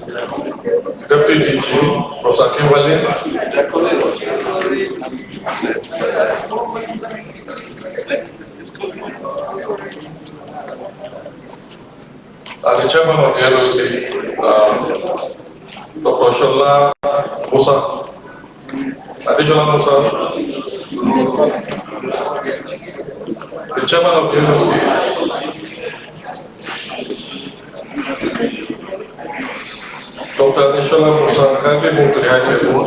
Deputy DG, Professor Kimberly. And the chairman of the LOC, Dr. Shola Musa. Additional Musa. The chairman of the LOC, Dr. Additional Musa, kindly move to the high table.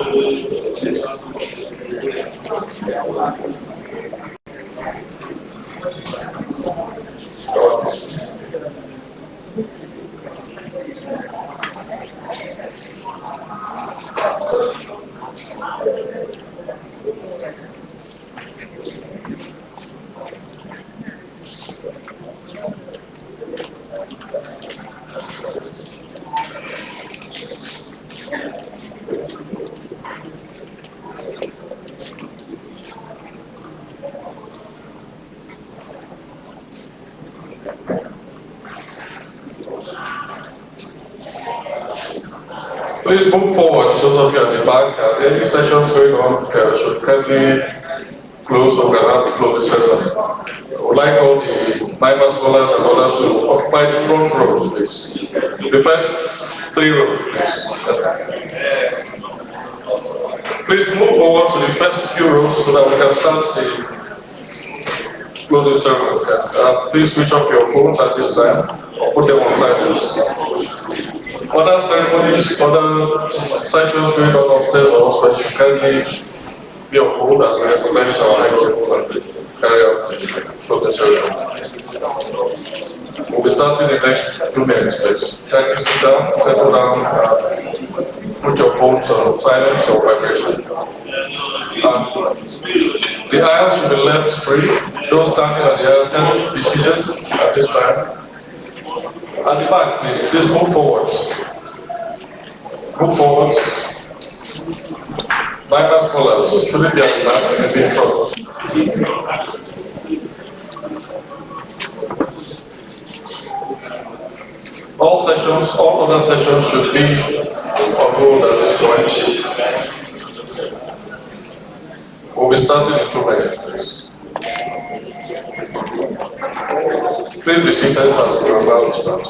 Please move forward, those of you at the back. Any sessions going on should kindly close, or can have to close the ceremony. I would like all the Nimr scholars and others to occupy the front rows, please. The first 3 rows, please. Please move forward to the first few rows so that we can start the closing ceremony. Please switch off your phones at this time or put them on silence. Other ceremonies, other sessions going on upstairs or elsewhere should kindly be on hold as we recognize our high table and carry out the closing ceremony. We'll be starting in the next 2 minutes, please. Thank you, sit down, settle down, put your phones on silence or vibration. The aisles should be left free. Those standing at the aisles can be seated at this time. At the back, please move forward. Move forward. Nimr scholars shouldn't be at the back, they can be in front. All other sessions should be on hold at this point. We'll be starting in 2 minutes, please. Please be seated as we're about to start.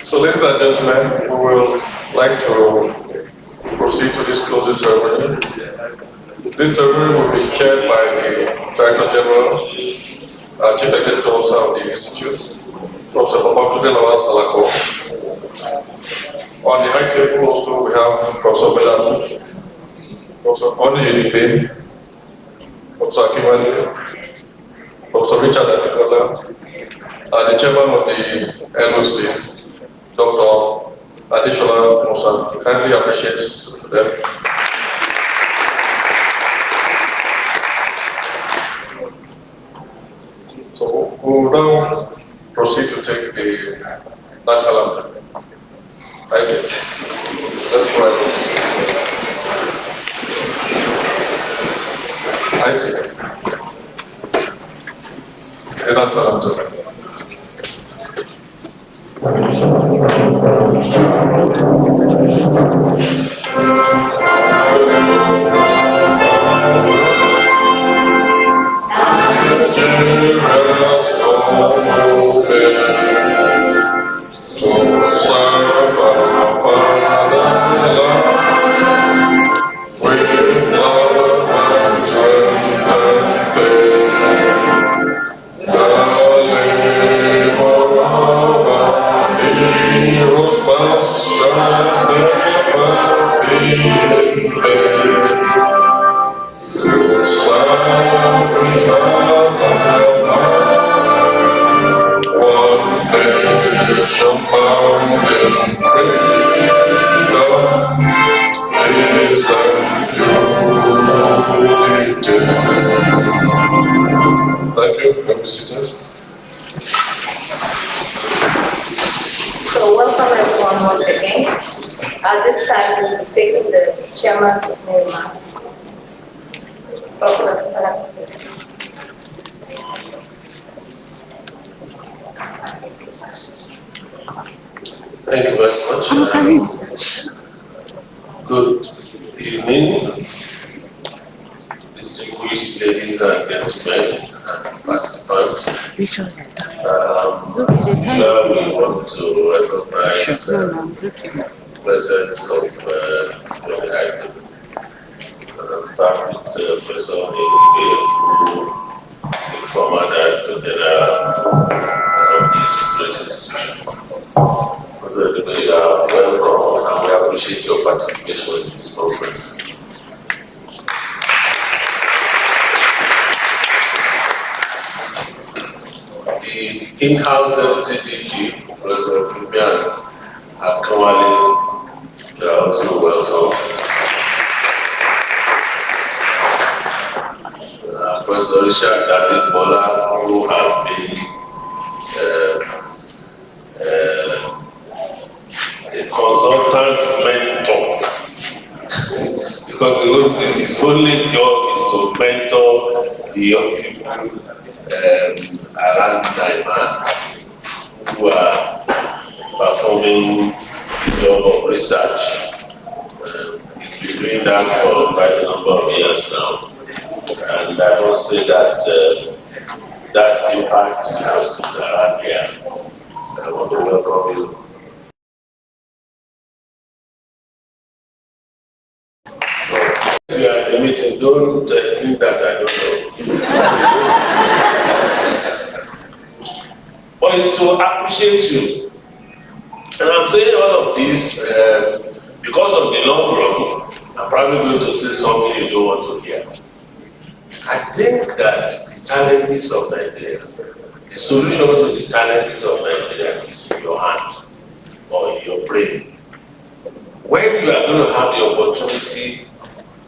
So, ladies and gentlemen, we will like to proceed to this closing ceremony. This ceremony will be chaired by the Director General, Chief Executive Officer of the Institute, Professor Babatunde Lawal Salako. On the high table also we have Professor Belamu, Professor Oni Edipe, Professor Kimberly, Professor Richard Abikola, and the Chairman of the LOC, Dr. Additional Musa. Kindly appreciate them. national anthem. Isaac, let's go ahead. Isaac, the national anthem. Thank you. Visitors. So welcome everyone once again. At this time, we'll be taking the chairman's opening remarks. Professor Sasana, please. Thank you very much. Good evening, distinguished ladies and gentlemen and participants. Here we want to recognize the presence of the item. I'll start with Professor Nimr, who is the former Director General of this great institution. Welcome, and we appreciate your participation in this conference. The in-house DG, Professor Fabian Akamali, you are also welcome. Professor Richard David Bola, who has been a consultant mentor, because his only job is to mentor the young people around Nimr who are performing the job of research. He's been doing that for quite a number of years now, and I must say that that impact we have seen around here. I want to welcome you. If you are in the meeting, don't think that I don't know. But it's to appreciate you. And I'm saying all of this because of the long run, I'm probably going to say something you don't want to hear. I think that the challenges of Nigeria, the solution to the challenges of Nigeria is in your hand or in your brain. When you are going to have the opportunity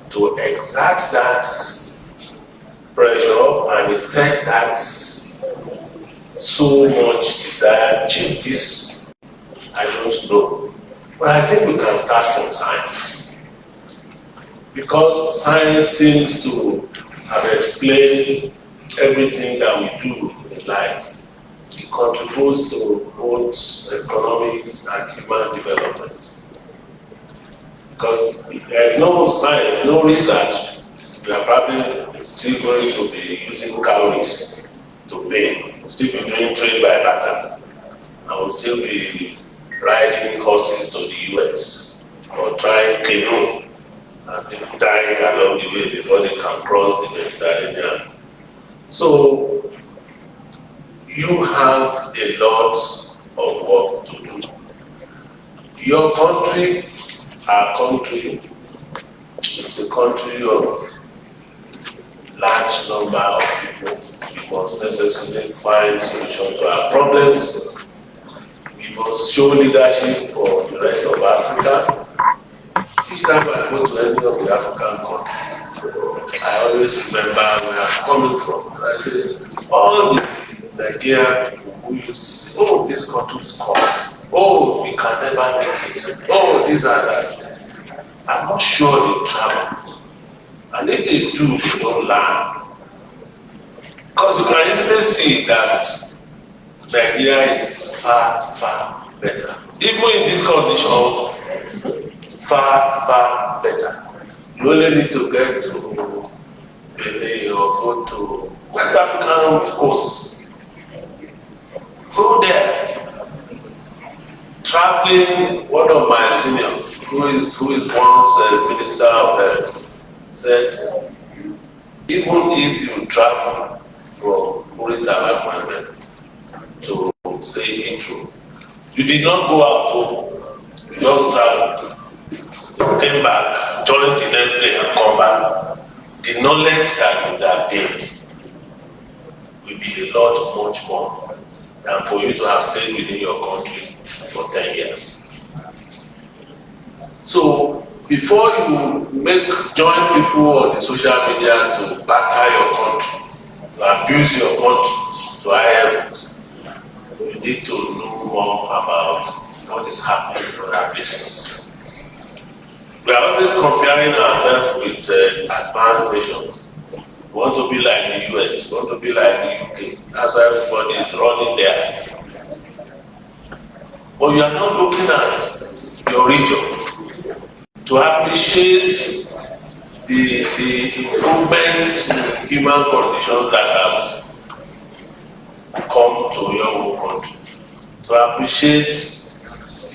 to exert that pressure and effect that so much desired changes, I don't know. But I think we can start from science. Because science seems to have explained everything that we do in life. It contributes to both economic and human development. Because there is no science, no research, we are probably still going to be using cowries to pay. We'll still be doing trade by barter. And we'll still be riding horses to the US or trying canoe and people dying along the way before they can cross the Mediterranean. So you have a lot of work to do. Your country, our country, is a country of large number of people. We must necessarily find solutions to our problems. We must show leadership for the rest of Africa. Each time I go to any of the African countries, I always remember where I'm coming from. I say, all the Nigerian people who used to say, oh, this country is cost. oh, we can never make it, oh, this and that. I'm not sure they travel. And if they do, they don't learn. Because you can easily see that Nigeria is far, far better. Even in this condition, far, far better. You only need to get to Benin or go to West African coast. Go there. Traveling, one of my seniors, who is once a minister of health, said, even if you travel from Mauritania to say intro, you did not go out home, you just traveled. You came back, joined the next day and come back. The knowledge that you would have gained will be a lot much more than for you to have stayed within your country for 10 years. So before you join people on the social media to batter your country, to abuse your country to high heavens, you need to know more about what is happening in other places. We are always comparing ourselves with advanced nations. We want to be like the US, we want to be like the UK. That's why everybody is running there. But you are not looking at your region to appreciate the improvement in human conditions that has come to your own country, to appreciate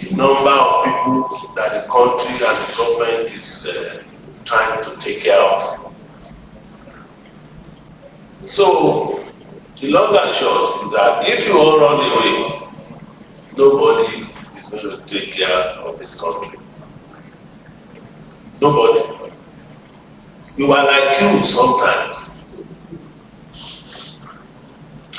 the number of people that the country and the government is trying to take care of. So, the long and short is that if you all run away, nobody is going to take care of this country. Nobody. We were like you sometimes.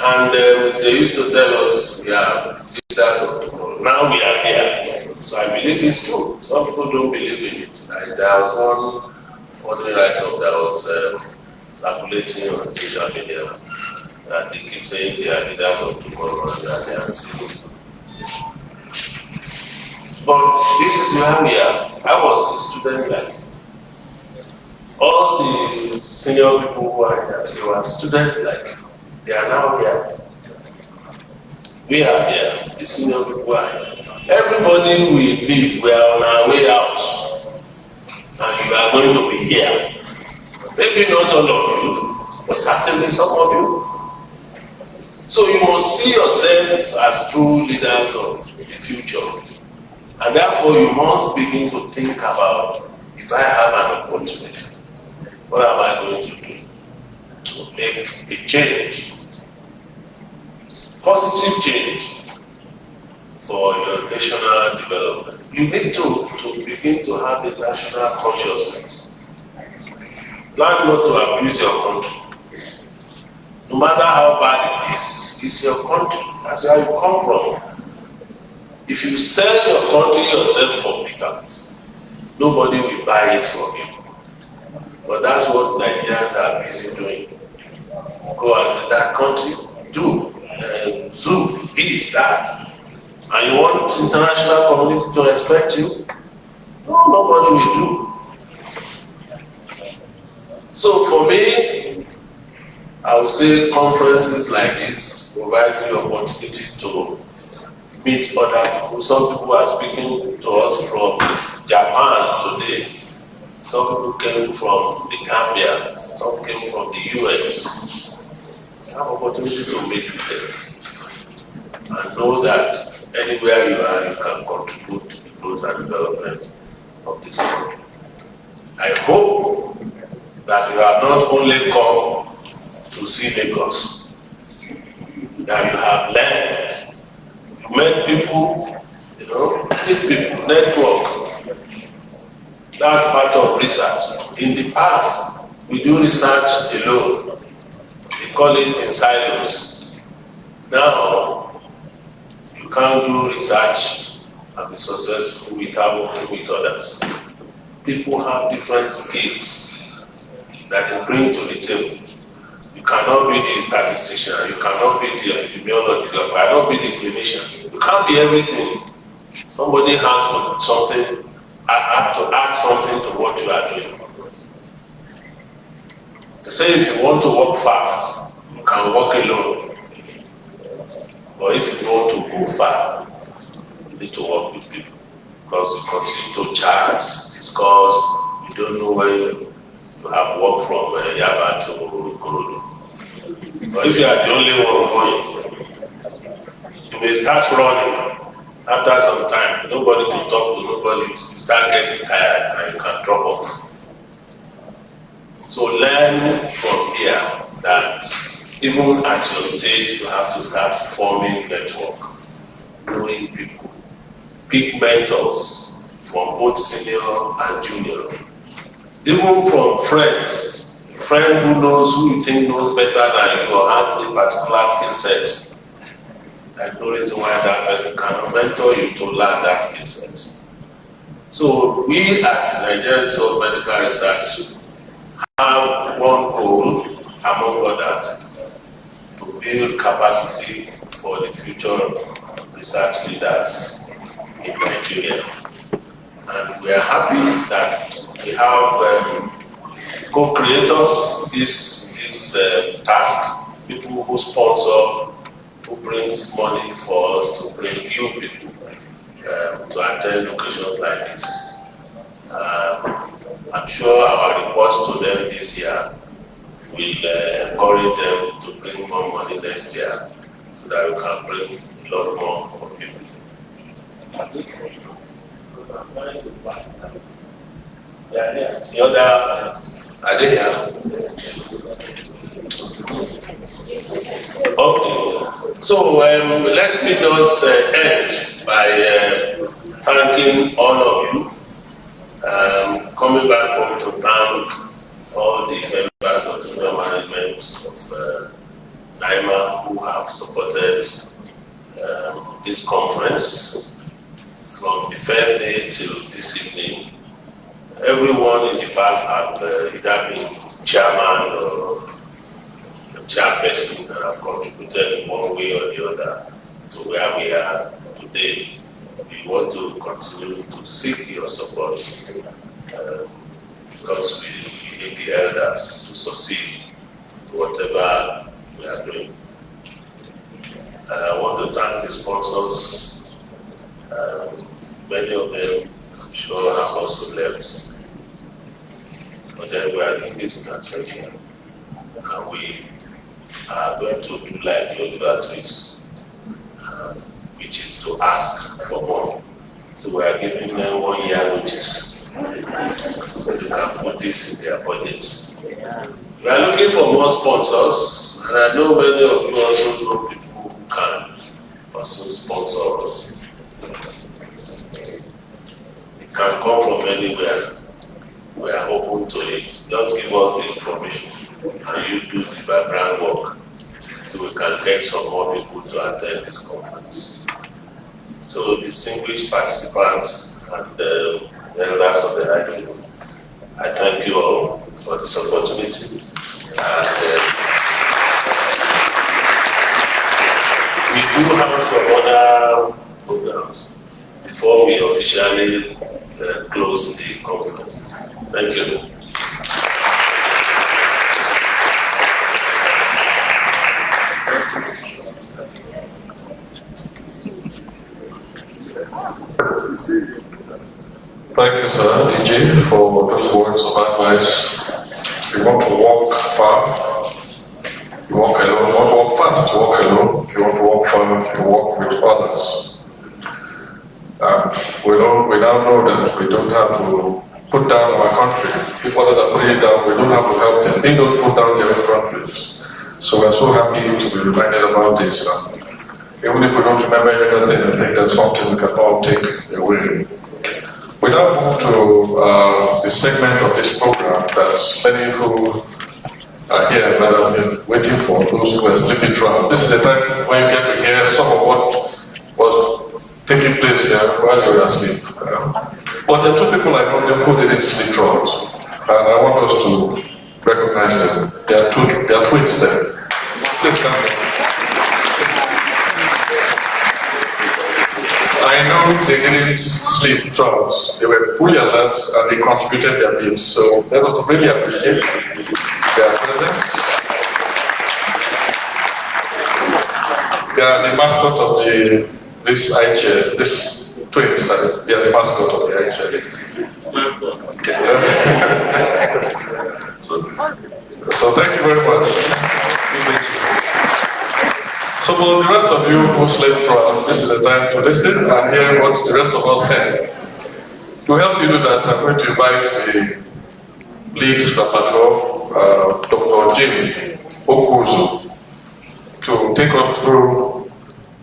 And they used to tell us we are leaders of tomorrow. Now we are here. So I believe it's true. Some people don't believe in it. There was one funny write-up that was circulating on social media that they keep saying they are leaders of tomorrow and that they are still. But this is where we are. I was a student like all the senior people who are here, they were students like they are now here. We are here. The senior people are here. Everybody we live, we are on our way out. And you are going to be here. Maybe not all of you, but certainly some of you. So you must see yourself as true leaders of the future. And therefore you must begin to think about, if I have an opportunity, what am I going to do to make a change? Positive change for your national development. You need to begin to have a national consciousness. Learn not to abuse your country. No matter how bad it is, it's your country. That's where you come from. If you sell your country yourself for pittance, nobody will buy it from you. But that's what Nigerians are busy doing. Go out in that country, do. Zoo, this, that, and you want the international community to respect you? No, nobody will do. So for me, I would say conferences like this provide the opportunity to meet other people. Some people are speaking to us from Japan today. Some people came from the Gambia. Some came from the US. Have opportunity to meet with them and know that anywhere you are, you can contribute to the growth and development of this country. I hope that you have not only come to see Lagos, that you have learned, you met people, meet people, network. That's part of research. In the past, we do research alone. We call it in silos. Now, you can't do research and be successful without working with others. People have different skills that they bring to the table. You cannot be the statistician, you cannot be the epidemiologist, you cannot be the clinician. You can't be everything. Somebody has to add something to what you are doing. They say if you want to walk fast, you can walk alone. But if you want to go far, you need to work with people. Because you continue to chat, discuss, you don't know when you have walked from Yaba to Gorodo. But if you are the only one going, you may start running. After some time, nobody to talk to, nobody, you start getting tired and you can drop off. So learn from here that even at your stage, you have to start forming network, knowing people. Pick mentors from both senior and junior. Even from friends. A friend who you think knows better than you or has a particular skill set. There's no reason why that person cannot mentor you to learn that skill set. So we at Nigerian Institute of Medical Research have one goal, among others, to build capacity for the future research leaders in Nigeria. And we are happy that we have co-creators this task, people who sponsor, who brings money for us to bring new people to attend occasions like this. I'm sure our reports to them this year will encourage them to bring more money next year so that we can bring a lot more of you. The other, are they here? Okay, so let me just end by thanking all of you. Coming back home to thank all the members of senior management of NIMR who have supported this conference from the first day till this evening. Everyone in the past have either been chairman or chairperson that have contributed in one way or the other to where we are today. We want to continue to seek your support because we need the elders to succeed whatever we are doing. I want to thank the sponsors. Many of them, I'm sure, have also left. But then we are doing this in attention. And we are going to do like the other twins, which is to ask for more. So we are giving them 1 year notice. So they can put this in their budget. We are looking for more sponsors, and I know many of you also know people who can also sponsor us. It can come from anywhere. We are open to it. Just give us the information and you do the background work so we can get some more people to attend this conference. So distinguished participants and elders of the high table, I thank you all for this opportunity. And we do have some other programs before we officially close the conference. Thank you. Thank you, sir, DJ, for those words of advice. If you want to walk far, you walk alone. If you want to walk fast, you walk alone. If you want to walk far, you walk with others. And we now know that we don't have to put down our country. If others are putting it down, we don't have to help them. They don't put down their own countries. So we're so happy to be reminded about this. Even if we don't remember everything, I think that's something we can all take away. We now move to the segment of this program that many who are here that have been waiting for, those who are sleeping throughout. This is the time when you get to hear some of what was taking place here while you were asleep. But there are two people I know who didn't sleep throughout, and I want us to recognize them. There are twins there. Please come. I know they didn't sleep throughout. They were fully alert and they contributed their bits. So let us really appreciate their presence. They are the mascot of this Ichair, this twins. They are the mascot of the Ichair. So thank you very much. So for the rest of you who slept throughout, this is the time to listen and hear what the rest of us had. To help you do that, I'm going to invite the lead rapporteur, Dr. Jimmy Okuzu, to take us through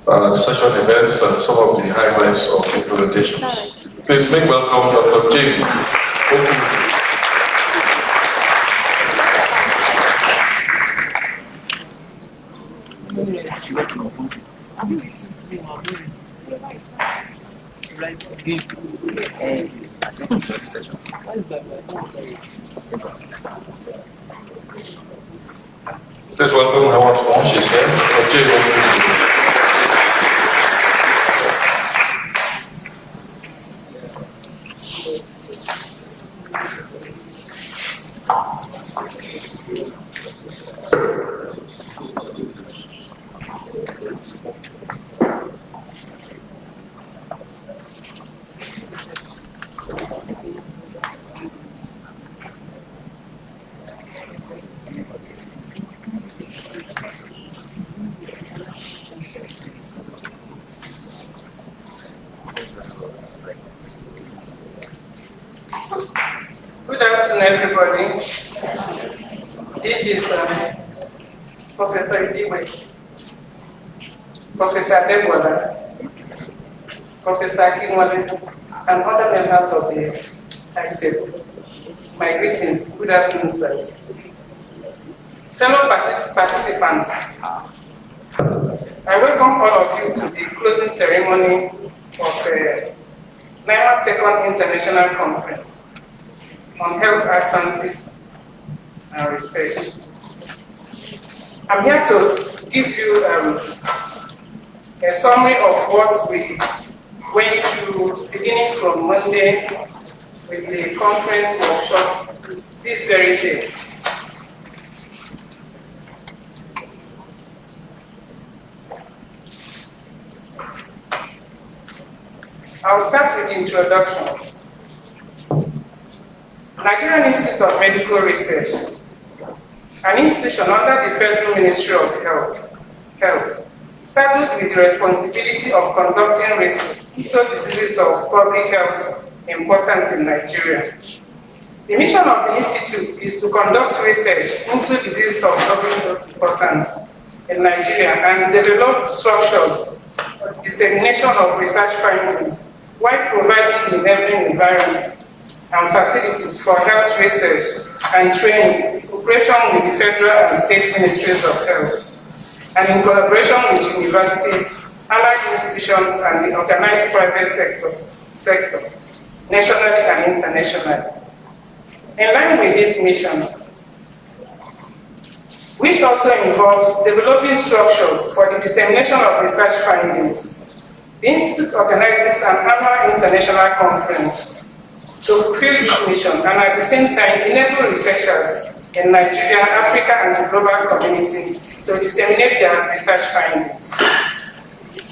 the session events and some of the highlights of the presentations. Please make welcome Dr. Jimmy Okuzu. Please welcome her once more. She's here. Good afternoon, everybody. This is Professor Ichair, Professor Adegwala, Professor Akinwale, and other members of the table. My greetings. Good afternoon, sirs. Fellow participants, I welcome all of you to the closing ceremony of the Nimr Second International Conference on Health Advances and Research. I'm here to give you a summary of what we went through beginning from Monday with the conference workshop this very day. I'll start with the introduction. Nigerian Institute of Medical Research, an institution under the Federal Ministry of Health, saddled with the responsibility of conducting research into diseases of public health importance in Nigeria. The mission of the institute is to conduct research into diseases of public health importance in Nigeria and develop structures, dissemination of research findings, while providing the enabling environment and facilities for health research and training in cooperation with the federal and state ministries of health, and in collaboration with universities, allied institutions, and the organized private sector, nationally and internationally. In line with this mission, which also involves developing structures for the dissemination of research findings, the Institute organizes an annual international conference to fulfill this mission and at the same time enable researchers in Nigeria, Africa, and the global community to disseminate their research findings.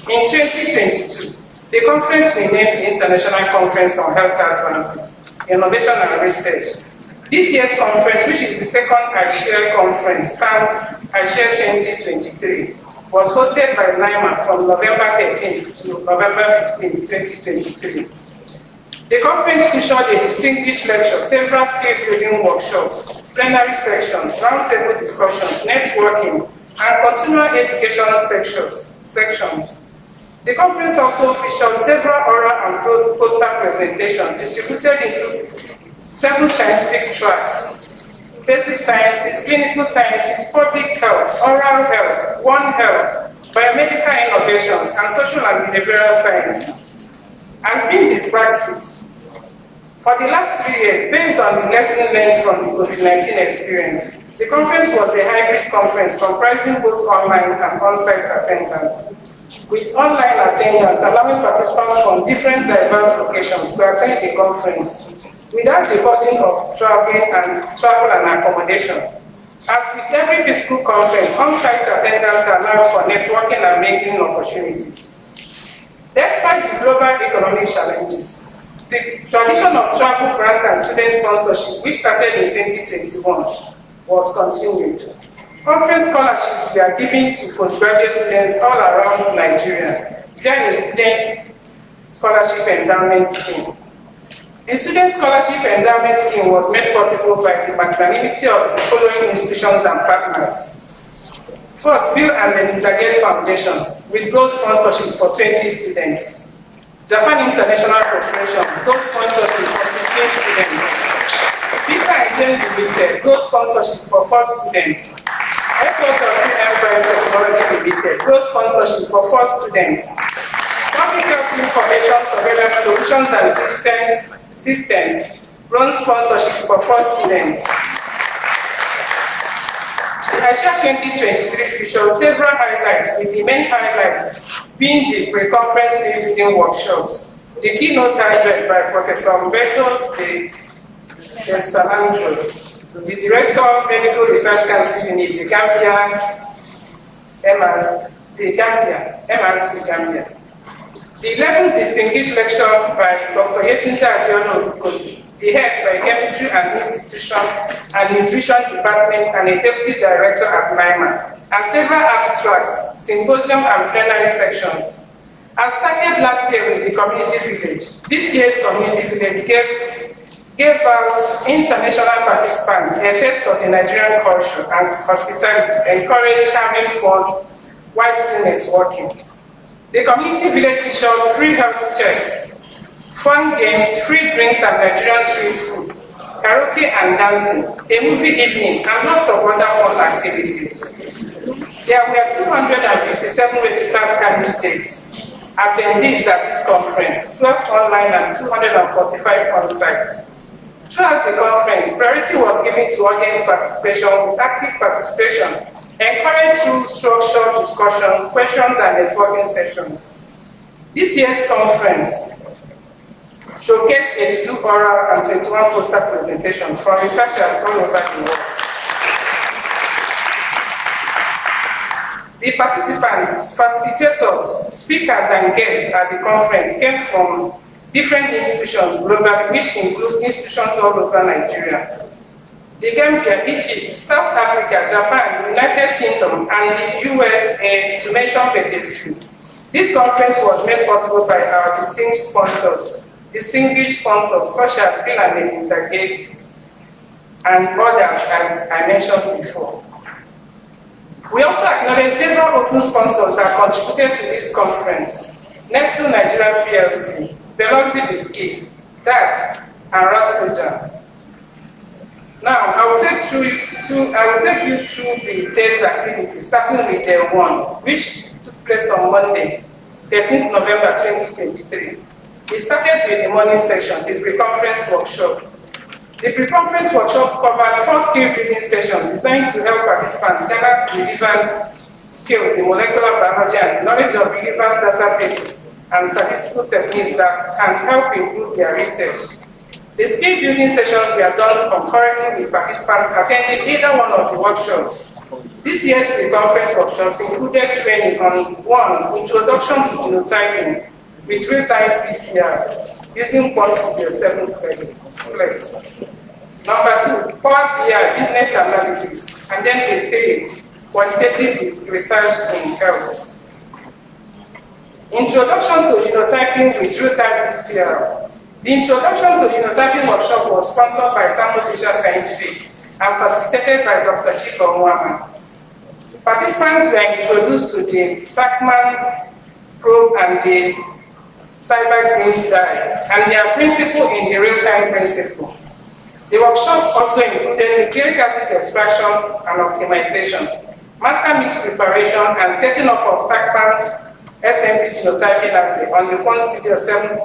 In 2022, the conference we named the International Conference on Health Advances, Innovation and Research. This year's conference, which is the second Ichair conference, termed Ichair 2023, was hosted by Nimr from November 13th to November 15th, 2023. The conference featured a distinguished lecture, several skill-building workshops, plenary sections, roundtable discussions, networking, and continual educational sections. The conference also featured several oral and poster presentations distributed into 7 scientific tracks: basic sciences, clinical sciences, public health, oral health, One Health, biomedical innovations, and social and behavioral sciences. Has been the practice for the last 3 years, based on the lesson learned from the COVID-19 experience. The conference was a hybrid conference comprising both online and on-site attendance. with online attendance, allowing participants from different diverse locations to attend the conference without the burden of travel and accommodation. As with every physical conference, on-site attendance allows for networking and making opportunities. Despite the global economic challenges, the tradition of travel grants and student sponsorship, which started in 2021, was continued. Conference scholarships were given to postgraduate students all around Nigeria via a student scholarship endowment scheme. The student scholarship endowment scheme was made possible by the magnanimity of the following institutions and partners. First, Bill and Melinda Gates Foundation, with gold sponsorship for 20 students. Japan International Corporation, gold sponsorship for 16 students. Peter and Jane Limited, gold sponsorship for 4 students. Effort of Empire Technology Limited, gold sponsorship for 4 students. Public Health Information Surveillance Solutions and Systems, bronze sponsorship for 4 students. The Ichair 2023 features several highlights, with the main highlights being the pre-conference building workshops, the keynote titled by Professor Umberto de Salandro, the Director of Medical Research Council Unit, the MRC Gambia. The 11th distinguished lecture by Dr. Yetunde Adiono, the head Biochemistry and Nutrition Department and a Deputy Director at NIMA, and several abstracts, symposium and plenary sections. I started last year with the community village. This year's community village gave out international participants a taste of the Nigerian culture and hospitality, encouraged having fun while still networking. The community village featured free health checks, fun games, free drinks and Nigerian street food, karaoke and dancing, a movie evening, and lots of other fun activities. There were 257 registered candidates, attendees at this conference, 12 online and 245 on-site. Throughout the conference, priority was given to audience participation with active participation, encouraged through structured discussions, questions, and networking sessions. This year's conference showcased 82 oral and 21 poster presentations from researchers all over the world. The participants, facilitators, speakers, and guests at the conference came from different institutions globally, which includes institutions all over Nigeria. The Gambia, Egypt, South Africa, Japan, United Kingdom, and the USA, to mention but a few. This conference was made possible by our distinguished sponsors such as Bill and Melinda Gates and others, as I mentioned before. We also acknowledge several open sponsors that contributed to this conference: Nestle Nigeria PLC, Biology Biscuits, DATS, and Rastoja. Now, I will take you through the day's activities, starting with day 1, which took place on Monday, 13th November 2023. We started with the morning session, the pre-conference workshop. The pre-conference workshop covered 4 skill building sessions designed to help participants gather relevant skills in molecular biology and knowledge of relevant database and statistical techniques that can help improve their research. The skill building sessions were done concurrently with participants attending either one of the workshops. This year's pre-conference workshops included training on 1, introduction to genotyping with real-time PCR using Quantstudio 7 Flex. Number 2, Power BI, business analytics, and then the 3, quantitative research in health. Introduction to genotyping with real-time PCR. The introduction to genotyping workshop was sponsored by Thermo Fisher Scientific and facilitated by Dr. Chika Mwama. Participants were introduced to the Tachman probe and the cyber-green dye and their principle in the real-time principle. The workshop also included nucleic acid extraction and optimization, master mix preparation, and setting up of Tachman SMP genotyping assay on the Quantstudio 7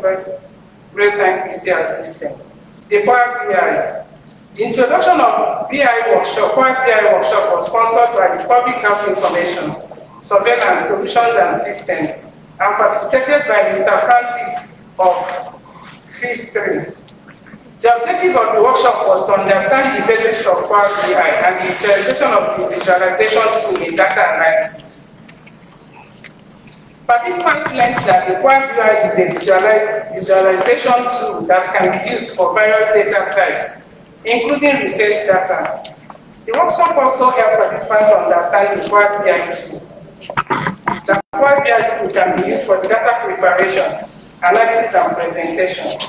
real-time PCR system. The Power BI. The introduction of Power BI workshop was sponsored by the Public Health Information surveillance solutions and systems, and facilitated by Mr. Francis of Phase 3. The objective of the workshop was to understand the basics of Power BI and the utilization of the visualization tool in data analysis. Participants learned that the Power BI is a visualization tool that can be used for various data types, including research data. The workshop also helped participants understand the Power BI tool. The Power BI tool can be used for data preparation, analysis, and presentation.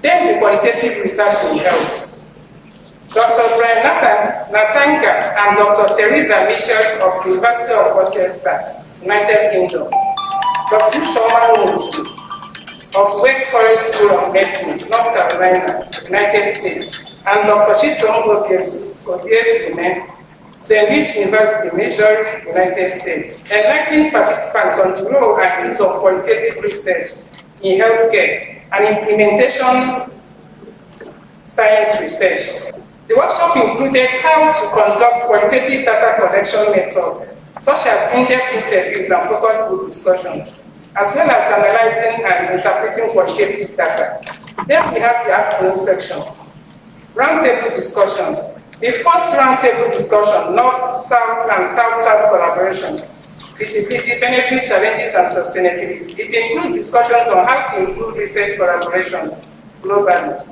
Then the qualitative research in health. Dr. Brian Natanga and Dr. Teresa Michel of the University of Worcester, United Kingdom. Dr. Shoma Nwosu of Wake Forest School of Medicine, North Carolina, United States, and Dr. Chisom Obiezume, St. Louis University, Missouri, United States, enlightening participants on the role and use of qualitative research in healthcare and implementation science research. The workshop included how to conduct qualitative data collection methods, such as in-depth interviews and focus group discussions, as well as analyzing and interpreting qualitative data. Then we have the afternoon section. Roundtable discussion. The first roundtable discussion, North-South and South-South collaboration, feasibility, benefits, challenges, and sustainability. It includes discussions on how to improve research collaborations globally.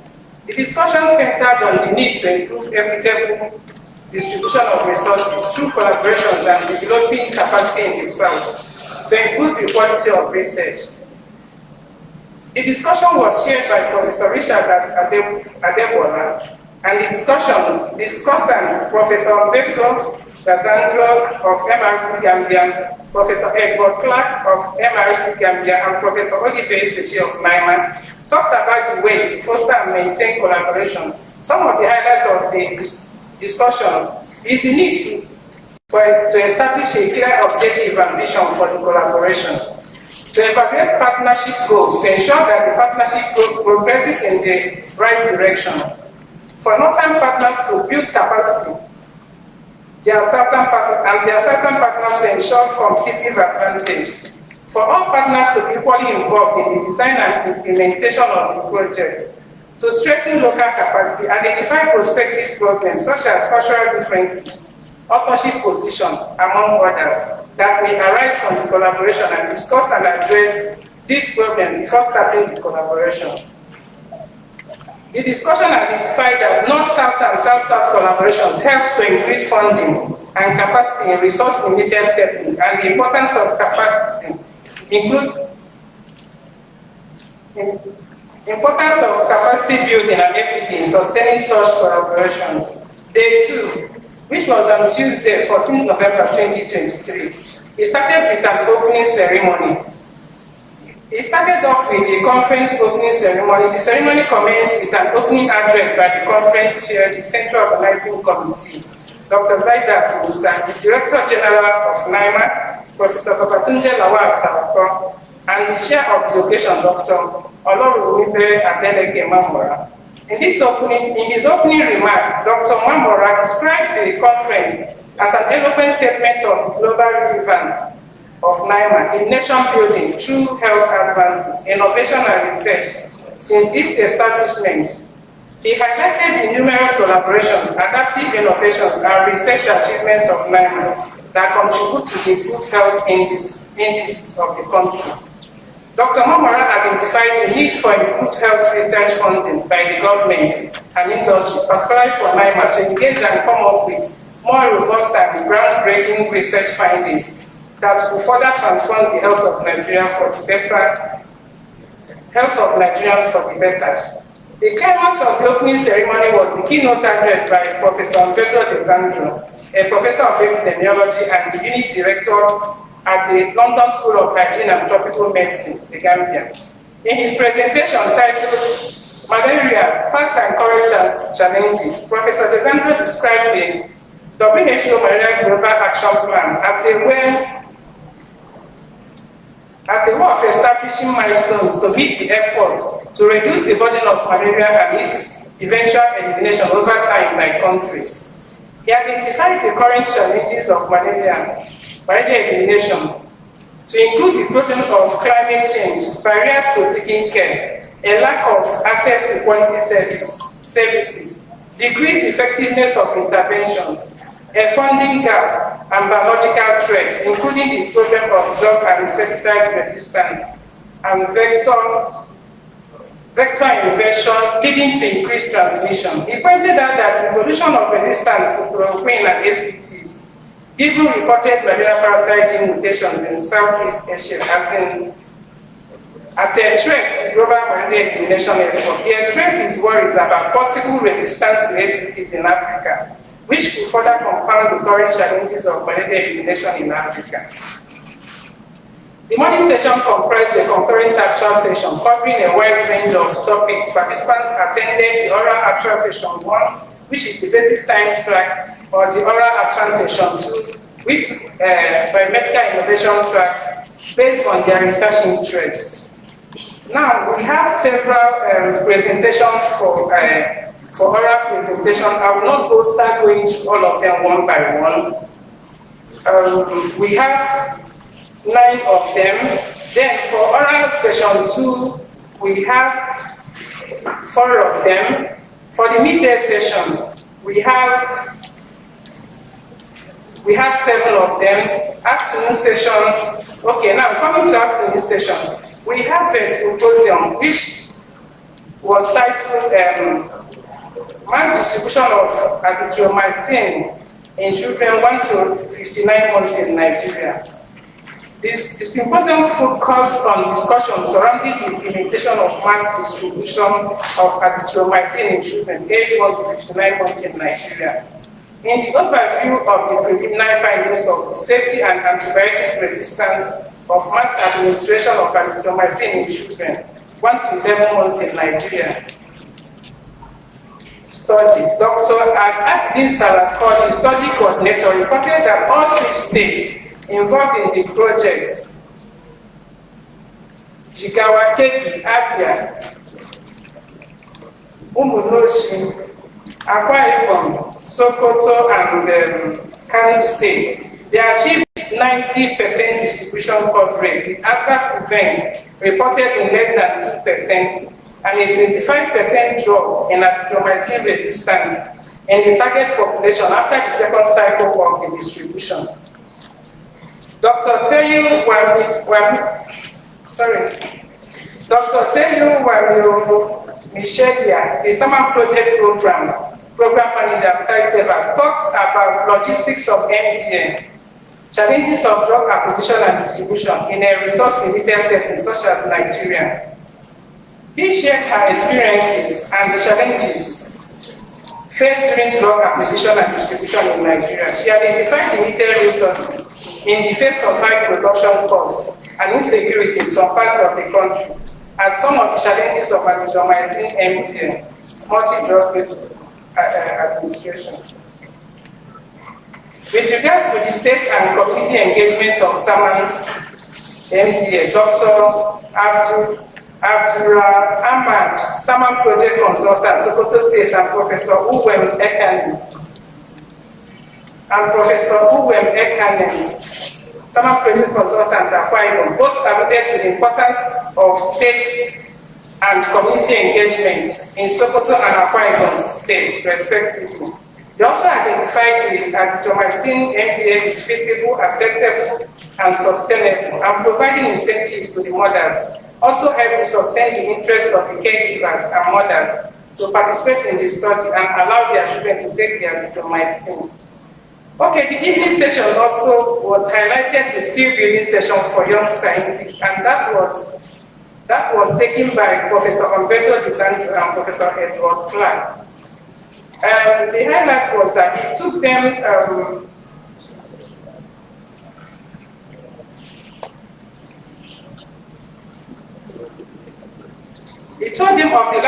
The discussion centered on the need to improve equitable distribution of resources through collaborations and developing capacity in the South to improve the quality of research. The discussion was chaired by Professor Richard Adebola, and the discussants, Professor Beto Gazandro of MRC Gambia, Professor Edward Clark of MRC Gambia, and Professor Olivier Ezechi of NIMA, talked about the ways to foster and maintain collaboration. Some of the highlights of the discussion is the need to establish a clear objective and vision for the collaboration, to evaluate partnership goals to ensure that the partnership progresses in the right direction, for northern partners to build capacity. There are certain partners to ensure competitive advantage. For all partners to be equally involved in the design and implementation of the project, to strengthen local capacity, identify prospective problems such as cultural differences, authorship position, among others, that may arise from the collaboration, and discuss and address this problem before starting the collaboration. The discussion identified that North-South and South-South collaborations help to increase funding and capacity in resource-limited settings, and the importance of capacity building and equity in sustaining such collaborations. Day 2, which was on Tuesday, 14 November 2023, it started with an opening ceremony. It started off with the conference opening ceremony. The ceremony commenced with an opening address by the conference chair, the Central Organizing Committee, Dr. Zaidat Musa, the Director General of NIMA, Professor Babatunde Lawal Sarako, and the chair of the occasion, Dr. Oloruwibe Adeleke Mamora. In his opening remark, Dr. Mamora described the conference as an eloquent statement of the global relevance of NIMA in nation building through health advances, innovation and research since its establishment. He highlighted the numerous collaborations, adaptive innovations, and research achievements of NIMA that contribute to the improved health indices of the country. Dr. Mamora identified the need for improved health research funding by the government and industry, particularly for NIMA, to engage and come up with more robust and groundbreaking research findings that will further transform the health of Nigeria for the better. The climax of the opening ceremony was the keynote address by Professor Beto Gazandro, a professor of epidemiology and the unit director at the London School of Hygiene and Tropical Medicine, the Gambia. In his presentation titled Malaria, Past and Current Challenges, Professor Gazandro described the WHO Malaria Global Action Plan as a way of establishing milestones to meet the efforts to reduce the burden of malaria and its eventual elimination over time by countries. He identified the current challenges of malaria malaria elimination, to include the problem of climate change, barriers to seeking care, a lack of access to quality services, decreased effectiveness of interventions, a funding gap, and biological threats, including the problem of drug and insecticide resistance, and vector infection leading to increased transmission. He pointed out that the evolution of resistance to chloroquine and ACTs, given reported malaria parasite gene mutations in Southeast Asia as a threat to global malaria elimination efforts. He expressed his worries about possible resistance to ACTs in Africa, which could further compound the current challenges of malaria elimination in Africa. The morning session comprised a concurrent abstract session covering a wide range of topics. Participants attended the oral abstract session 1, which is the basic science track, or the oral abstract session 2, which biomedical innovation track, based on their research interests. Now, we have several presentations for oral presentation. I will not start going through all of them one by one. We have 9 of them. Then for oral session 2, we have 4 of them. For the midday session, we have 7 of them. Afternoon session, okay, now coming to afternoon session, we have a symposium which was titled Mass Distribution of Azithromycin in Children 1 to 59 months in Nigeria. The symposium focused on discussions surrounding the implementation of mass distribution of azithromycin in children aged 1 to 59 months in Nigeria. In the overview of the preliminary findings of the safety and antibiotic resistance of mass administration of azithromycin in children 1 to 11 months in Nigeria. Study. Dr. Abdin Salakor, the study coordinator, reported that all 6 states involved in the project, Jigawa, Kebbi, Abia, Umunoshi, Akwa Ibom, Sokoto, and Kano State, they achieved 90% distribution coverage, with adverse events reported in less than 2%, and a 25% drop in azithromycin resistance in the target population after the second cycle of the distribution. Dr. Teyu Michelia, the Summer Project Program Manager at Site Savers, talks about logistics of MDM, challenges of drug acquisition and distribution in a resource-limited setting such as Nigeria. He shared her experiences and the challenges faced during drug acquisition and distribution in Nigeria. She identified limited resources in the face of high production costs and insecurity in some parts of the country, as some of the challenges of azithromycin MDM, multi-drug administration. With regards to the state and community engagement of Saman MDA, Dr. Abdullah Ahmad, Saman Project Consultant, Sokoto State, and Professor Uwem Ekanem, Saman Project Consultant at Akwa Ibom, both alluded to the importance of state and community engagement in Sokoto and Akwa Ibom states, respectively. They also identified the azithromycin MDA is feasible, acceptable, and sustainable, and providing incentives to the mothers also help to sustain the interest of the caregivers and mothers to participate in the study and allow their children to take the azithromycin. Okay, the evening session also was highlighted the skill building session for young scientists, and that was taken by Professor Humberto D'Sandro and Professor Edward Clark. The highlight was that he took them he told them of the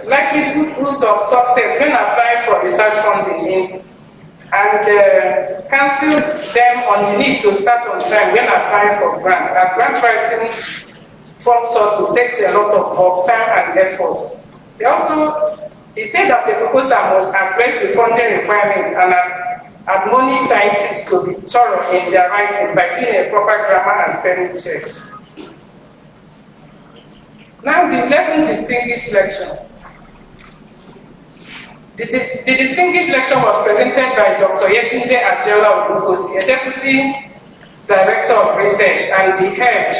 likelihood of success when applying for research funding and counseled them on the need to start on time when applying for grants, as grant writing fund source takes a lot of time and effort. He said that the proposal must address the funding requirements admonish scientists to be thorough in their writing by doing a proper grammar and spelling checks. Now, the 11th distinguished lecture. The distinguished lecture was presented by Dr. Yetunde Adeola Odukosi, a Deputy Director of Research and the head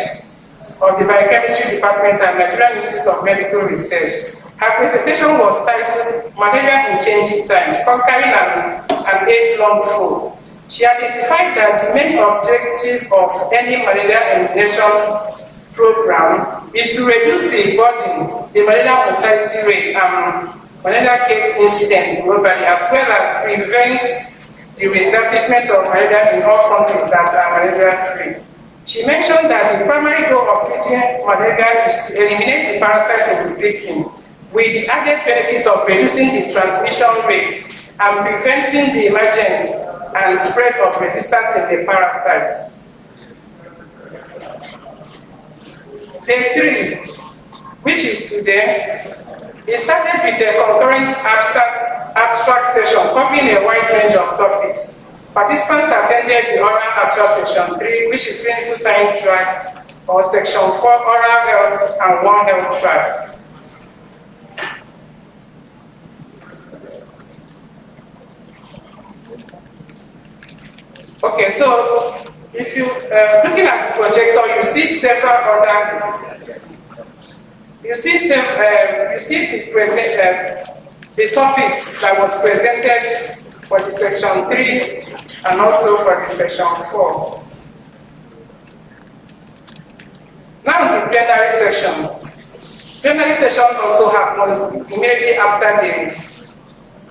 of the Biochemistry Department at Nigerian Institute of Medical Research. Her presentation was titled Malaria in Changing Times, Conquering an Age-Long Foe. She identified that the main objective of any malaria elimination program is to reduce the burden, the malaria mortality rate, and malaria case incidents globally, as well as prevent the reestablishment of malaria in all countries that are malaria-free. She mentioned that the primary goal of treating malaria is to eliminate the parasite in the victim, with the added benefit of reducing the transmission rate and preventing the emergence and spread of resistance in the parasite. Day 3, which is today, it started with a concurrent abstract session covering a wide range of topics. Participants attended the oral abstract section 3, which is clinical science track, or section 4, oral health, and 1 health track. Okay, so if you looking at the projector, you see several other. You see the topics that was presented for the section 3 and also for the section 4. Now the plenary session. Plenary session also happened immediately after the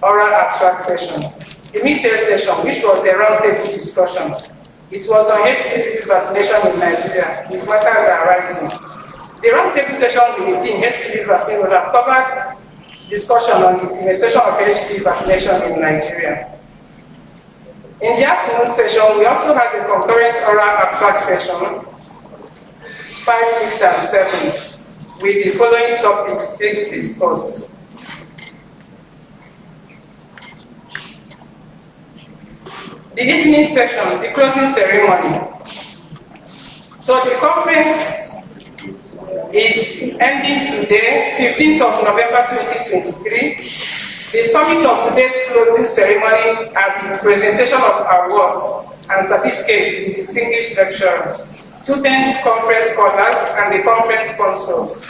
oral abstract session. The midday session, which was a roundtable discussion, it was on HPV vaccination in Nigeria, if matters are rising. The roundtable session with the team HPV vaccine will have covered discussion on the implementation of HPV vaccination in Nigeria. In the afternoon session, we also had the concurrent oral abstract session, 5, 6, and 7, with the following topics being discussed. The evening session, the closing ceremony. So the conference is ending today, 15th of November 2023. The summit of today's closing ceremony are the presentation of awards and certificates to the distinguished lecturer, students, conference scholars, and the conference sponsors.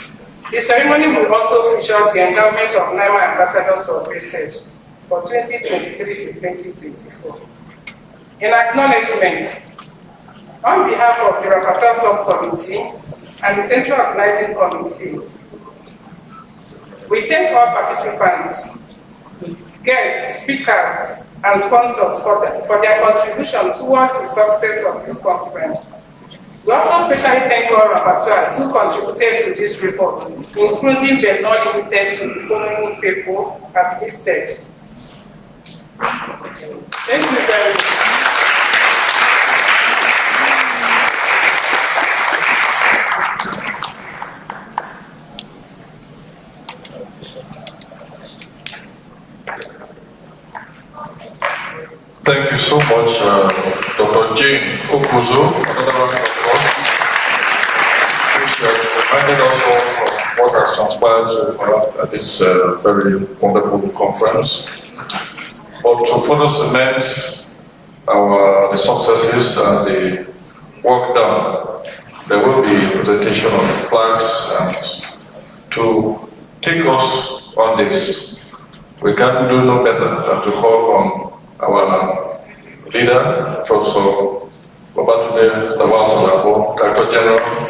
The ceremony will also feature the endowment of NIMR Ambassadors of Research for 2023 to 2024. In acknowledgement, on behalf of the Rapporteur Subcommittee and the Central Organizing Committee, we thank all participants, guests, speakers, and sponsors for their contribution towards the success of this conference. We also especially thank all rapporteurs who contributed to this report, including but not limited to the following people as listed. Thank you very much. Thank you so much, Dr. Jane Okuzo, another round of applause, which reminded us all of what has transpired so far at this very wonderful conference. But to further cement the successes and the work done, there will be a presentation of plaques, and to take us on this, we can do no better than to call on our leader, Professor Babatunde Lawal, Director General.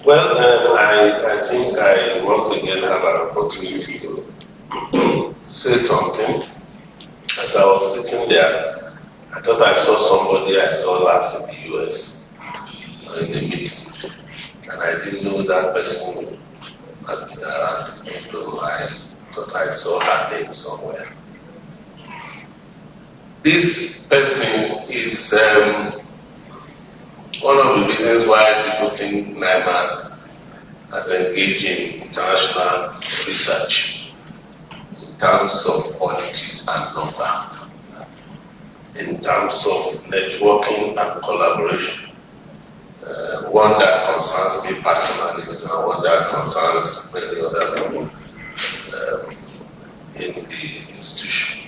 Well, I think I once again have an opportunity to say something. As I was sitting there, I thought I saw somebody I saw last in the US in the meeting, and I didn't know that person had been around, even though I thought I saw her name somewhere. This person is one of the reasons why people think Nimr has engaged in international research in terms of quality and number, in terms of networking and collaboration. One that concerns me personally, and one that concerns many other people in the institution.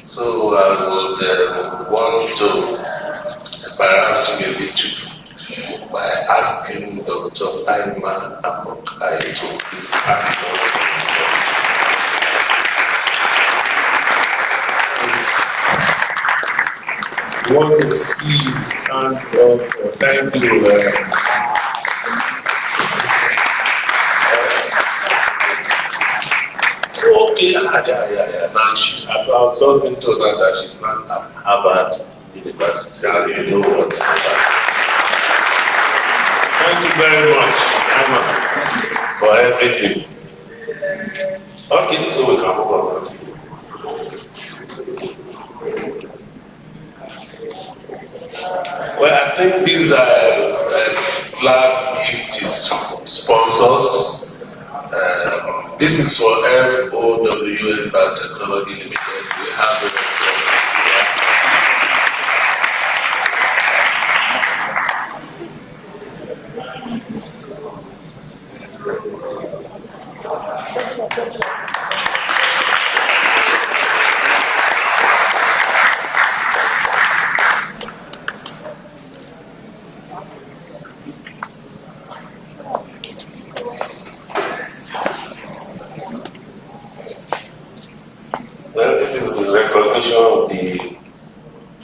So I would want to embarrass you a little by asking Dr. Ayman Amokai to please stand up. Want to see you stand up. Thank you. Okay, yeah. Now I've just been told that she's not at Harvard University. And you know what? Thank you very much, Emma, for everything. Okay, so we can move on. Well, I think these are flag gift sponsors. This is for FOWN Biotechnology Limited. We have it. Well, this is the recognition of the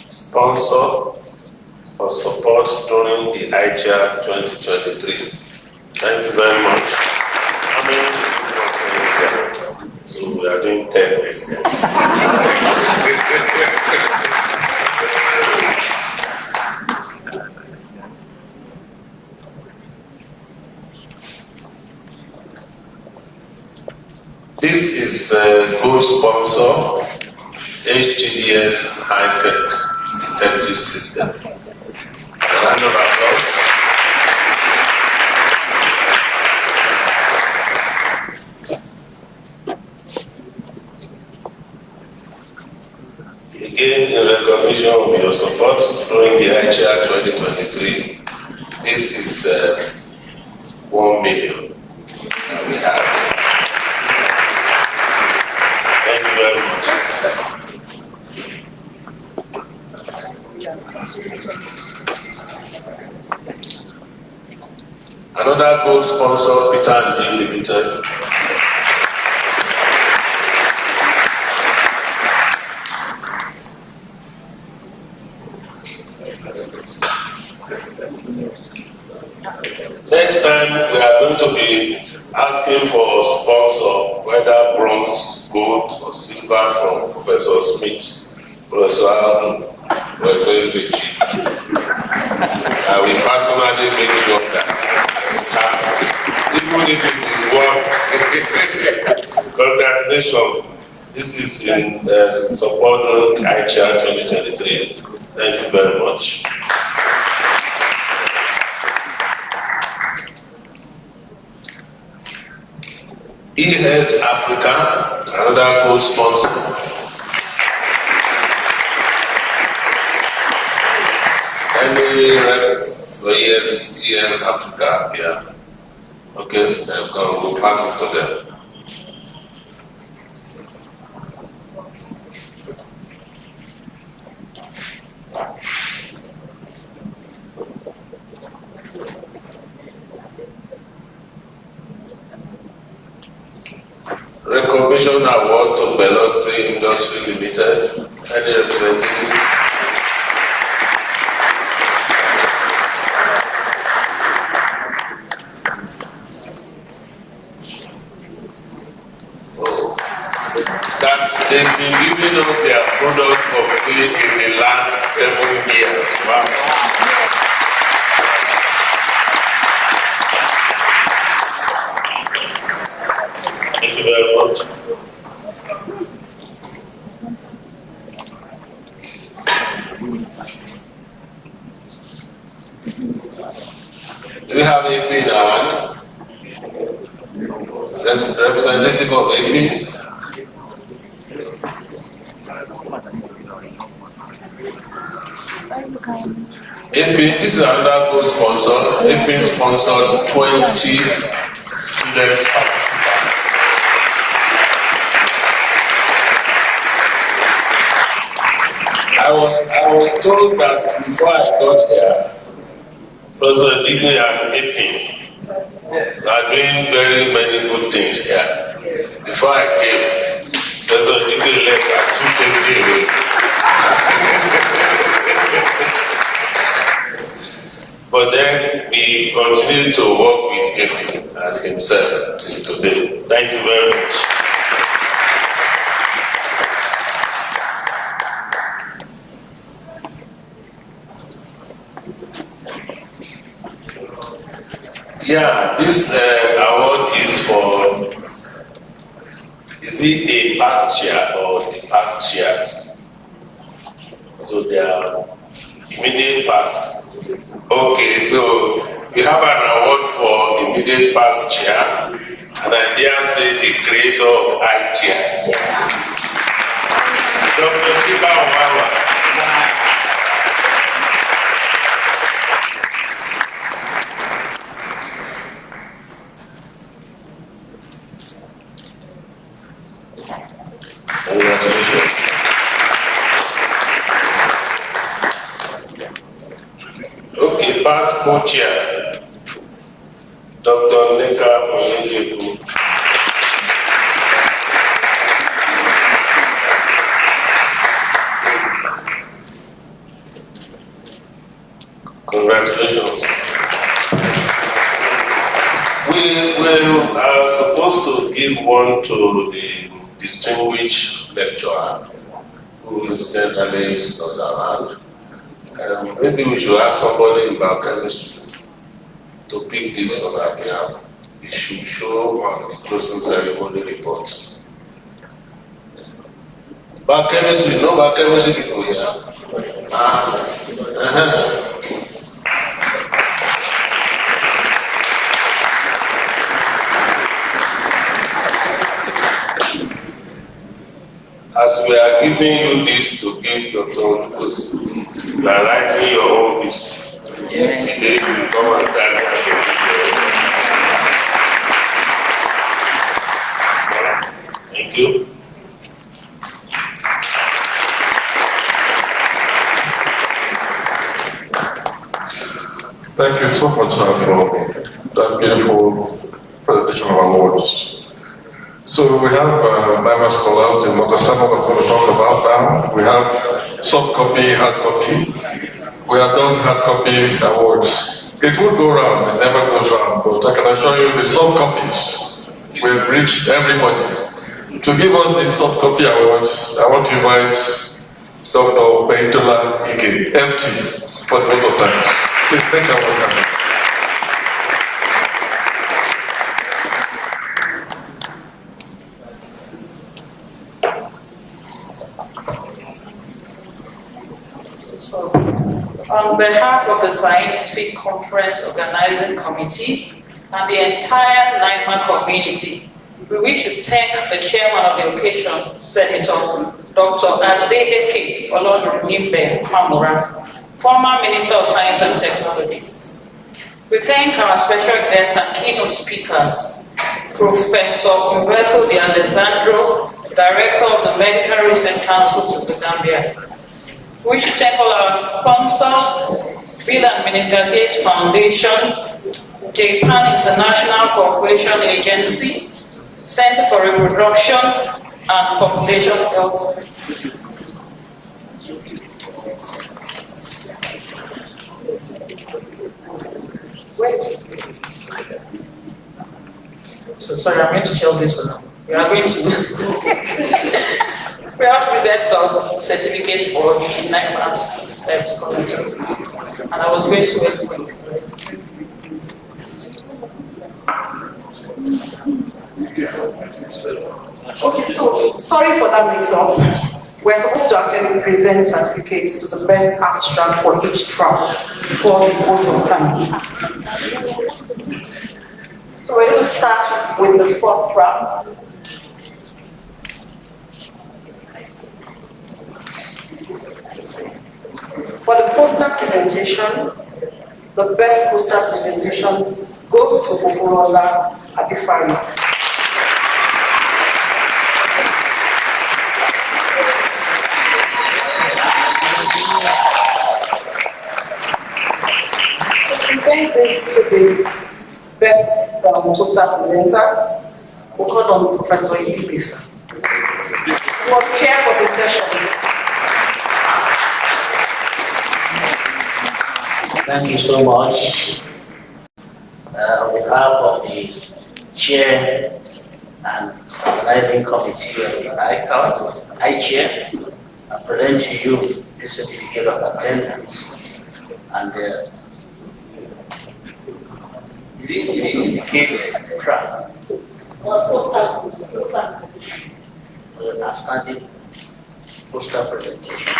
sponsor for support during the Ichair 2023. Thank you very much. How many sponsors? So we are doing 10 next year. This is a good sponsor, HGDS High-Tech Detective System. A round of applause. Again, in recognition of your support during the Ichair 2023, this is 1 million that we have. Thank you very much. Another gold sponsor, Peter and Bill Limited. Next time we are going to be asking for a sponsor, whether bronze, gold, or silver from Professor Smith, Professor Allen, Professor Ezechi. I will personally make sure that it happens. Even if it is one. Congratulations. This is in support of the Ichair 2023. Thank you very much. Ichair Africa, another gold sponsor. Any rep for Ichair Africa? Yeah. Okay, we'll pass it to them. Recognition award to Belotti Industry Limited. Any representative? that they've been giving us their products for free in the last 7 years. Wow. Thank you very much. Do you have AP in our hand? Representative of AP? AP, this is another good sponsor. AP sponsored 20 student participants. I was told that before I got here, Professor Digny and AP are doing very many good things here. Before I came, Professor Digny left and took AP away. But then we continue to work with AP and himself till today. Thank you very much. Yeah, this award is for, is it a past chair or the past chairs? So they are immediate past. Okay, so we have an award for immediate past chair, and I dare say the creator of Ichair. Dr. Chiba Owawa. Congratulations. Okay, past co-chair, Dr. Neka Onyejeku. Congratulations. We are supposed to give one to the distinguished lecturer who incidentally is not around. Maybe we should ask somebody in biochemistry to pick this on our behalf. We should show on the closing ceremony report. Biochemistry, no biochemistry people here. As we are giving you this to give Dr. Olukosi, you are writing your own history. The day you come and tell us. Thank you. Thank you so much, sir, for that beautiful presentation of awards. So we have Bible scholars, the understand what we're going to talk about now. We have soft copy, hard copy. We have done hard copy awards. It will go round, it never goes round, but I can assure you the soft copies will reach everybody. To give us these soft copy awards, I want to invite Dr. Peitola Ike, FT, for the vote of thanks. Please take our welcome. So, on behalf of the Scientific Conference Organizing Committee and the entire NIMA community, we wish to thank the chairman of the occasion, Senator Dr. Adeleke Nimr, former Minister of Science and Technology. We thank our special guests and keynote speakers, Professor Umberto de Alessandro, Director of the Medical Research Council of the Gambia. We should thank all our sponsors, Bill and Melinda Gates Foundation, Japan International Cooperation Agency, Center for Reproduction and Population Health. Wait. So sorry, I'm going to show this one now. we are going to we have to present some certificate for the 9 months scholars. And I was going to welcome. Okay, so sorry for that mix-up. We're supposed to actually present certificates to the best abstract for each track for the vote of thanks. So we're going to start with the first track. For the poster presentation, the best poster presentation goes to Oforola Abifari. Present this to the best poster presenter, we'll call on Professor Idibisa. He was chair for the session. Thank you so much. On behalf of the chair and organizing committee of the Ichair, I present to you this certificate of attendance and the case track. Outstanding poster presentation.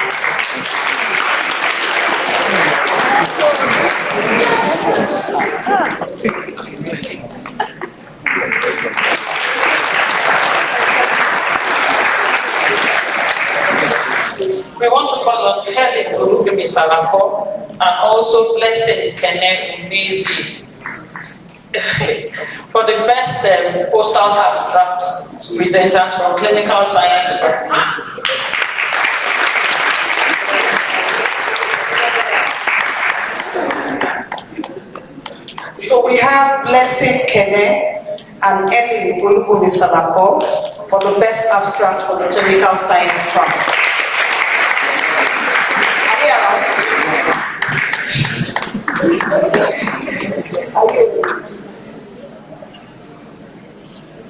We want to call on Helen Urubimi Salako and also Blessed Kene Umezi for the best postal abstract presenters from clinical science departments. So we have Blessed Kene and Ellie Urubimi Salako for the best abstract for the clinical science track.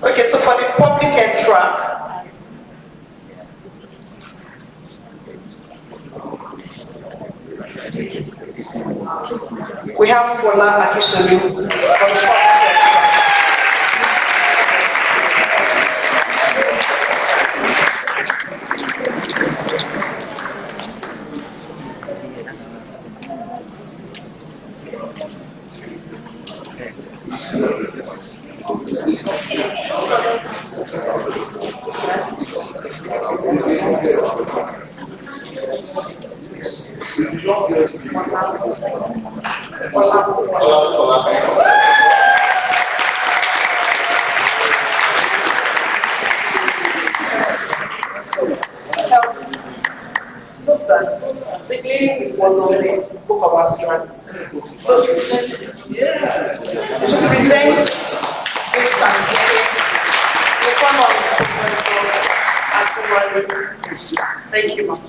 Okay, so for the public health track, we have Fola Akisholu for the public health track. No, sir. The name was on the book of abstract. So, to present this certificate, we come on Professor Akinwale. Thank you, ma'am.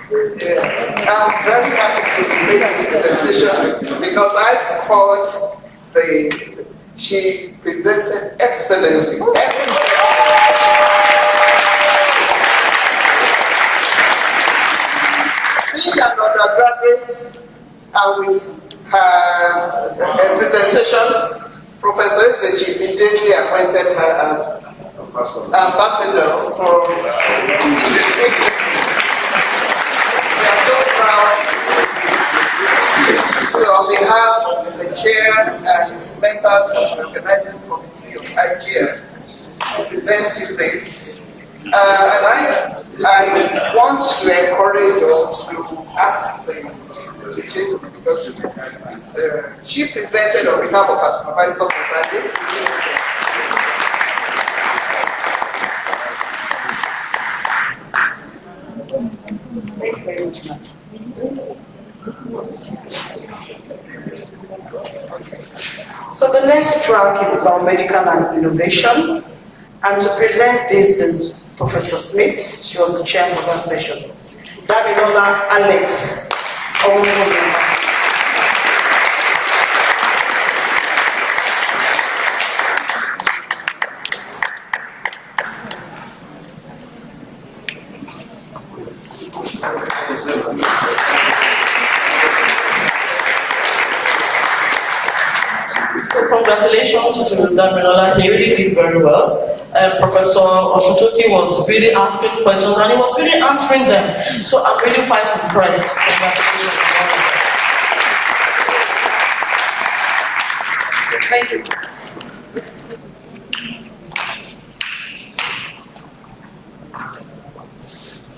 I'm very happy to make this presentation because I support she presented excellently. Being an undergraduate and with her presentation, Professor Ezechi immediately appointed her as ambassador for we are so proud. So on behalf of the chair and members of the organizing committee of Ichair, I present you this. And I want to encourage you to ask the teacher because she presented on behalf of her supervisor. Thank you very much, ma'am. So the next track is about medical and innovation. And to present this is Professor Smith. She was the chair for that session. Damilola Alex. congratulations to Damilola. He really did very well. Professor Oshutoki was really asking questions and he was really answering them. So I'm really quite impressed. Congratulations. Thank you.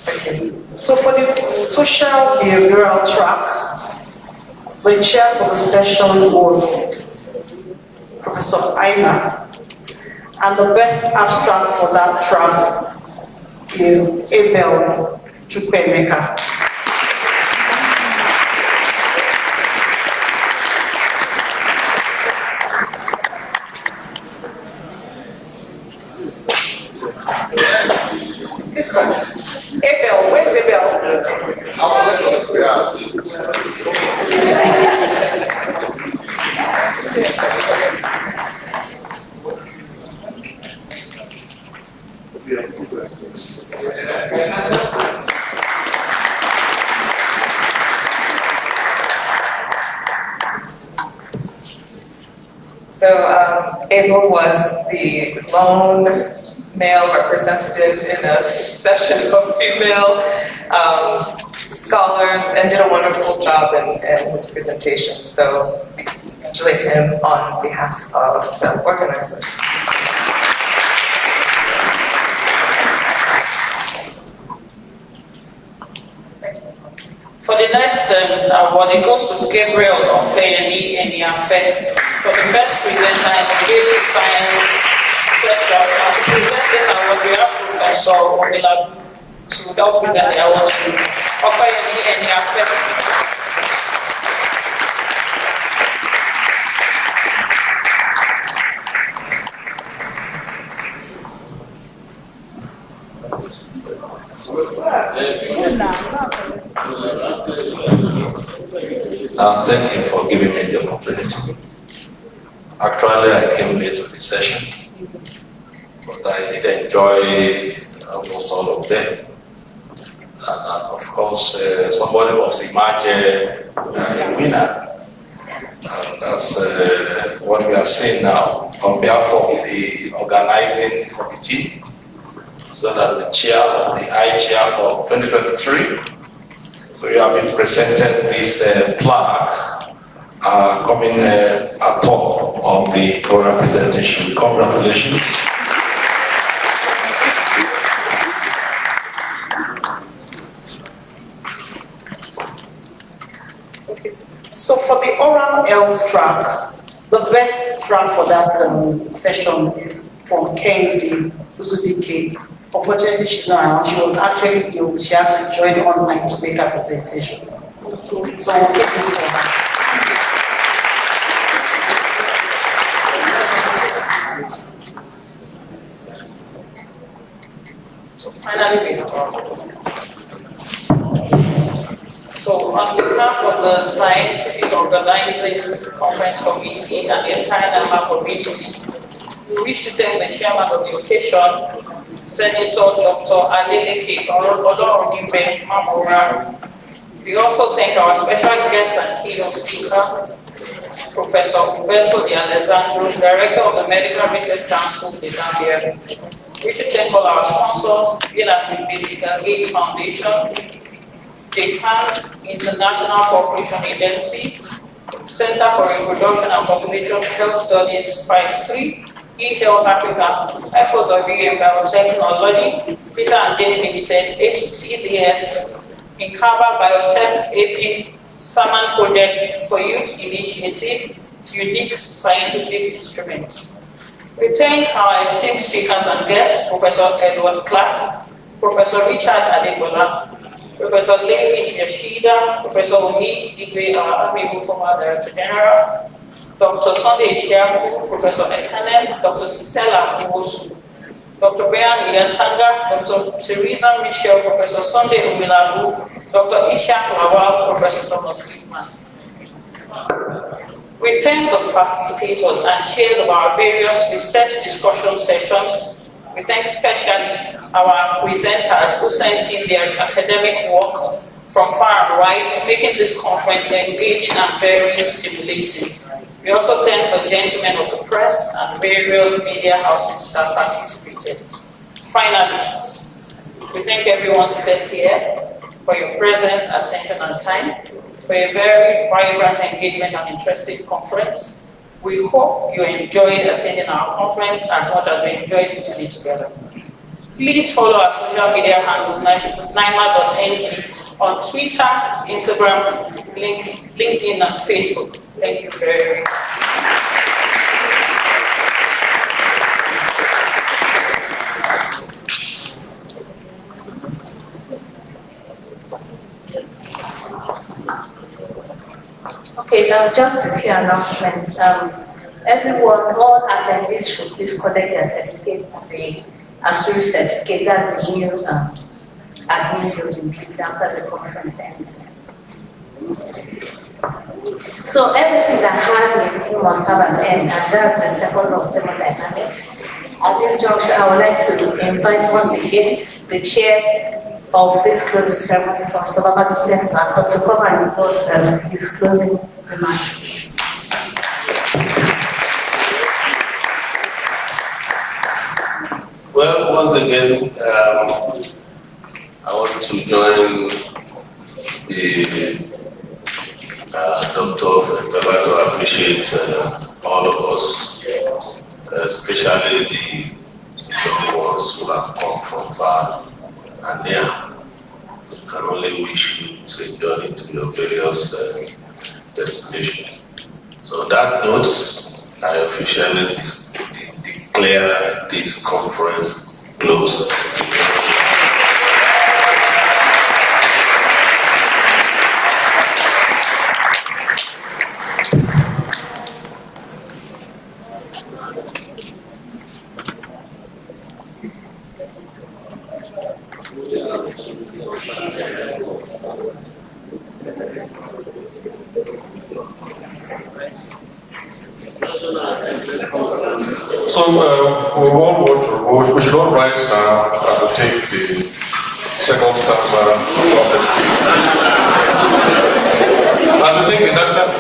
Okay. So for the social behavioral track, the chair for the session was Professor Ichair, and the best abstract for that track is Abel Chukwemeka. This one. Abel, where's Abel? So Abel was the lone male representative in a session of female scholars and did a wonderful job in his presentation. So congratulate him on behalf of the organizers. For the next award, it goes to Gabriel Okeyemi and Ichair for the best presenter in the basic science section. And to present this award, we have Professor Omila to help present the award to Okeyemi and Ichair. Thank you for giving me the opportunity. Actually, I came late to the session, but I did enjoy almost all of them. And of course, somebody was emerged a winner. And that's what we are seeing now. On behalf of the organizing committee, as well as the chair of the Ichair for 2023, so you have been presented this plaque coming at top of the oral presentation. Congratulations. Okay. So for the oral health track, the best track for that session is from Kendi Uzudike. Unfortunately, she's not around. She was actually ill. She had to join online to make her presentation. So we'll keep this for her. So finally, we have our So on behalf of the Scientific Organizing Conference Committee and the entire NAMA community, we wish to thank the chairman of the occasion, Senator Dr. Adeleke Olorunnipe Mamora. We also thank our special guest and keynote speaker, Professor Umberto de Alessandro, Director of the Medical Research Council of the Gambia. We should thank all our sponsors, Bill and Melinda Gates Foundation, the CAN International Cooperation Agency, Center for Reproduction and Population Health Studies, 5-3, eHealth Africa, FOW Biotechnology, Peter and Jane Limited, HCDS, Inkaba Biotech, AP, Salmon Project for Youth Initiative, Unique Scientific Instrument. We thank our esteemed speakers and guests, Professor Edward Clark, Professor Richard Adebola, Professor Leonid Yoshida, Professor Omi Igwe, our amiable former Director General, Dr. Sunday Ishiaku, Professor Ekanem, Dr. Stella Nwosu, Dr. Brian Yantanga, Dr. Teresa Michelle, Professor Sunday Umilabu, Dr. Ishak Lawal, Professor Thomas Lippman. We thank the facilitators and chairs of our various research discussion sessions. We thank especially our presenters who sent in their academic work from far and wide, making this conference engaging and very stimulating. We also thank the gentlemen of the press and various media houses that participated. Finally, we thank everyone seated here for your presence, attention, and time, for a very vibrant engagement and interesting conference. We hope you enjoyed attending our conference as much as we enjoyed putting it together. Please follow our social media handles, nimr.ng, on Twitter, Instagram, LinkedIn, and Facebook. Thank you very much. Okay, just a few announcements. Everyone, all attendees should please collect their certificate, the ASURI certificate. That's the new admin building, please, after the conference ends. So everything that has a beginning must have an end, and that's the second law of thermodynamics. At this juncture, I would like to invite once again the chair of this closing ceremony, Professor Babatokunle, to come and give us his closing remarks, please. Well, once again, I want to join the Dr. Fentaba to appreciate all of us, especially the young ones who have come from far and near. I can only wish you safe journey to your various destinations. So on that note, I officially declare this conference closed. So we should all rise now and take the second stanza of the and we take the next step.